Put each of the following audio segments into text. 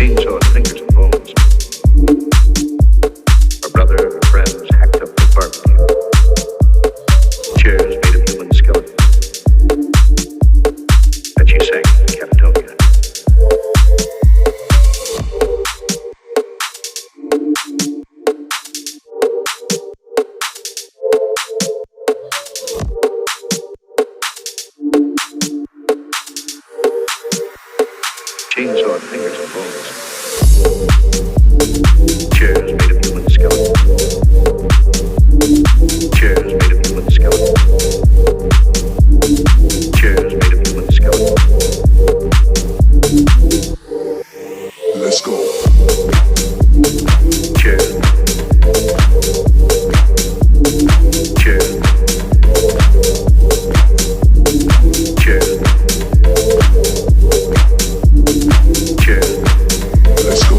Chainsawed fingers and bones. Our brother, our friends hacked up the barbecue. Chairs made of human skeletons. And she sang Catatonia. Chainsawed fingers and bones. Chairs made of human skeletons. Chairs made of human skeletons. Chairs made of human skeletons. Let's go. Chairs. Chairs. Chairs. Chairs. Let's go.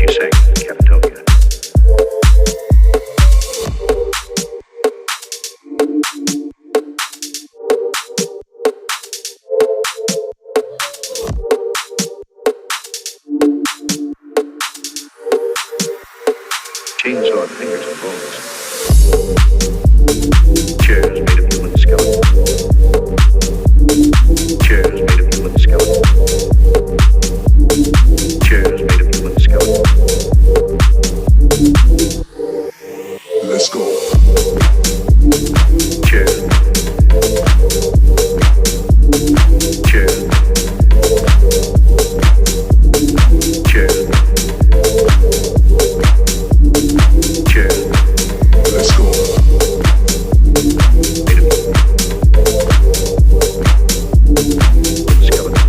she sang in Capitolia. Chainsaw fingers and bones. Chairs made of human skeletons. Chairs made of human skeletons. Chairs made of human skeletons. Let's go. Chairs. Chairs. Chairs. Chairs. Let's go. Made of skeleton.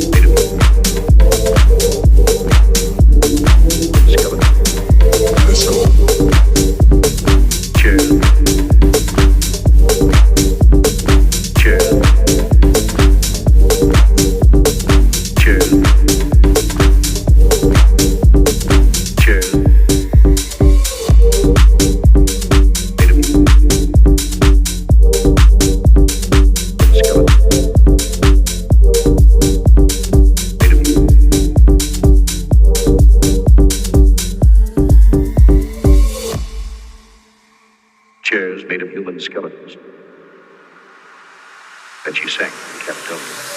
Made of skeleton. Let's go. Chairs. Chairs. Chairs. Chairs. Made of skeleton. Made of chairs made of human skeletons. Then she sang in Capitolia.